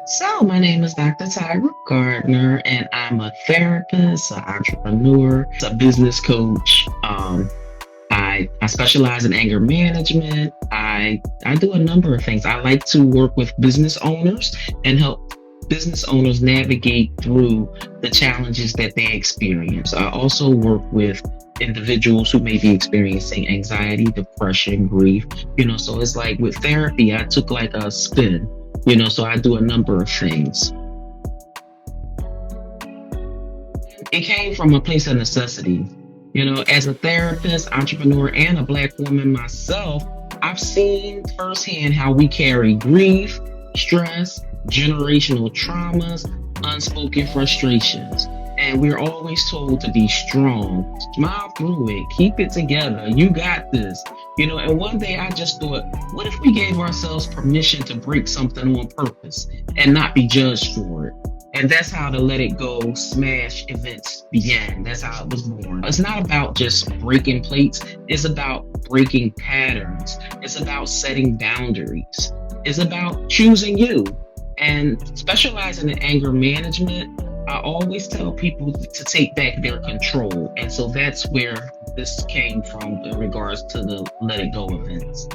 So, my name is Dr. Tyra Gardner, and I'm a therapist, an entrepreneur, a business coach. I specialize in anger management. I do a number of things. I like to work with business owners and help business owners navigate through the challenges that they experience. I also work with individuals who may be experiencing anxiety, depression, grief. So it's like with therapy, I took like a spin. So I do a number of things. It came from a place of necessity. As a therapist, entrepreneur, and a Black woman myself, I've seen firsthand how we carry grief, stress, generational traumas, unspoken frustrations. And we're always told to be strong, smile through it, keep it together, you got this. And one day I just thought, what if we gave ourselves permission to break something on purpose and not be judged for it? And that's how the Let It Go Smash events began. That's how it was born. It's not about just breaking plates. It's about breaking patterns. It's about setting boundaries. It's about choosing you. And specializing in anger management, I always tell people to take back their control. And so that's where this came from in regards to the Let It Go events.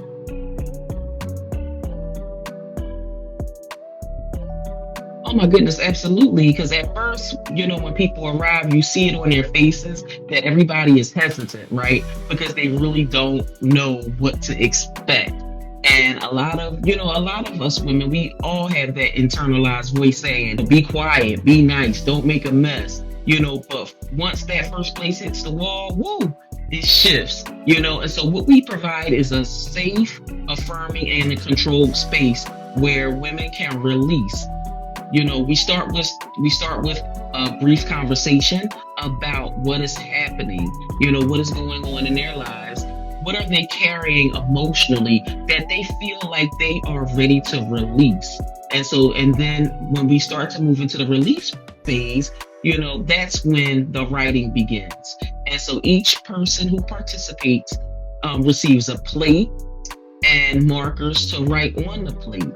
Oh my goodness, absolutely. Because at first, when people arrive, you see it on their faces that everybody is hesitant, right? Because they really don't know what to expect. And a lot of us women, we all have that internalized voice saying, be quiet, be nice, don't make a mess, but once that first place hits the wall, woo, it shifts, and so what we provide is a safe, affirming, and a controlled space where women can release. We start with a brief conversation about what is happening, what is going on in their lives. What are they carrying emotionally that they feel like they are ready to release? And then when we start to move into the release phase, that's when the writing begins. And so each person who participates receives a plate and markers to write on the plate.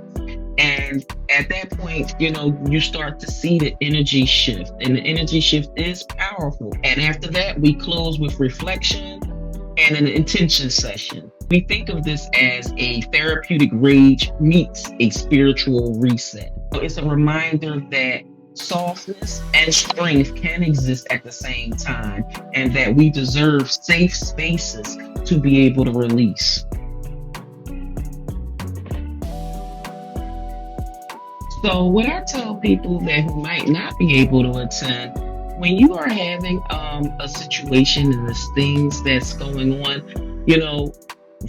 And at that point, you start to see the energy shift, and the energy shift is powerful. And after that, we close with reflection and an intention session. We think of this as a therapeutic rage meets a spiritual reset. It's a reminder that softness and strength can exist at the same time, and that we deserve safe spaces to be able to release. So what I tell people that who might not be able to attend, when you are having a situation and there's things that's going on,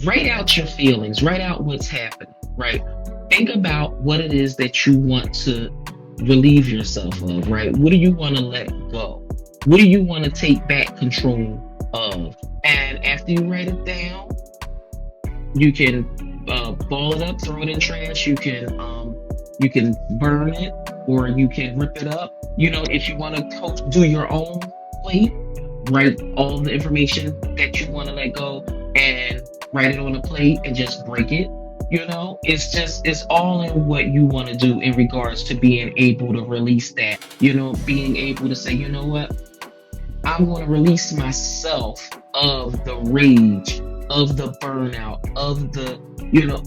write out your feelings, write out what's happening, right? Think about what it is that you want to relieve yourself of, right? What do you want to let go? What do you want to take back control of? And after you write it down, you can ball it up, throw it in trash. You can burn it, or you can rip it up. If you want to do your own plate, write all the information that you want to let go and write it on a plate and just break it. It's all in what you want to do in regards to being able to release that, being able to say, you know what, I'm going to release myself of the rage, of the burnout, of the,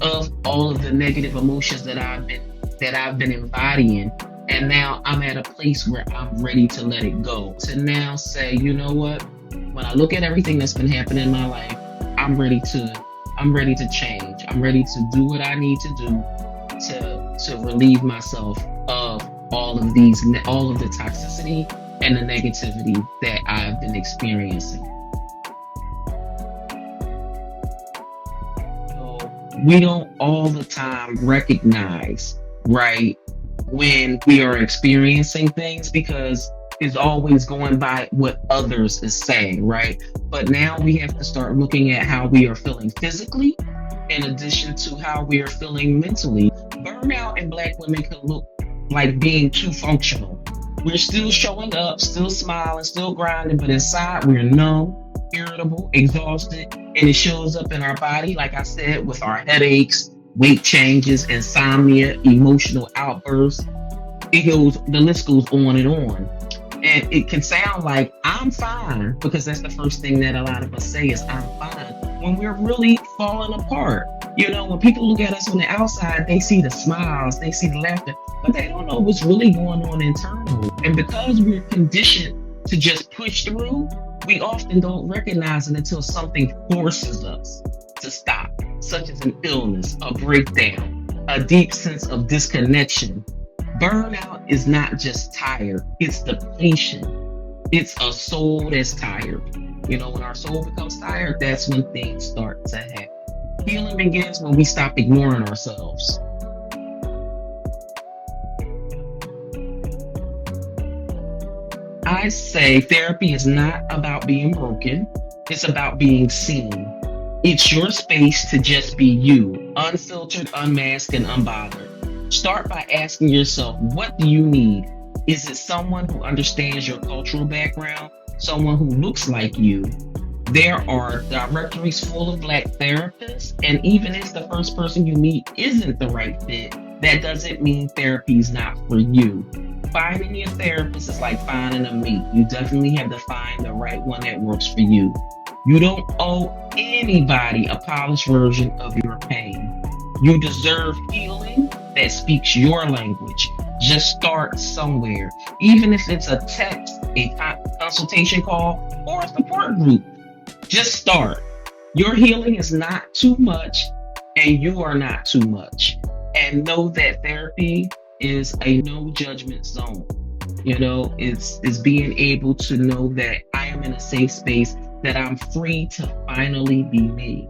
of all of the negative emotions that I've been embodying. And now I'm at a place where I'm ready to let it go. To now say, you know what? When I look at everything that's been happening in my life, I'm ready to change. I'm ready to do what I need to do to relieve myself of all of the toxicity and the negativity that I've been experiencing. So we don't all the time recognize, right, when we are experiencing things, because it's always going by what others is saying, right? But now we have to start looking at how we are feeling physically in addition to how we are feeling mentally. Burnout in Black women can look like being too functional. We're still showing up, still smiling, still grinding, but inside we're numb, irritable, exhausted, and it shows up in our body, like I said, with our headaches, weight changes, insomnia, emotional outbursts. It goes, the list goes on and on. And it can sound like I'm fine, because that's the first thing that a lot of us say is I'm fine, when we're really falling apart. When people look at us on the outside, they see the smiles, they see the laughter, but they don't know what's really going on internally. And because we're conditioned to just push through, we often don't recognize it until something forces us to stop, such as an illness, a breakdown, a deep sense of disconnection. Burnout is not just tired, it's depletion. It's a soul that's tired. When our soul becomes tired, that's when things start to happen. Healing begins when we stop ignoring ourselves. I say therapy is not about being broken, it's about being seen. It's your space to just be you, unfiltered, unmasked, and unbothered. Start by asking yourself, what do you need? Is it someone who understands your cultural background? Someone who looks like you? There are directories full of Black therapists, and even if the first person you meet isn't the right fit, that doesn't mean therapy's not for you. Finding your therapist is like finding a mate. You definitely have to find the right one that works for you. You don't owe anybody a polished version of your pain. You deserve healing that speaks your language. Just start somewhere, even if it's a text, a consultation call, or a support group. Just start. Your healing is not too much, and you are not too much. And know that therapy is a no judgment zone. It's being able to know that I am in a safe space, that I'm free to finally be me.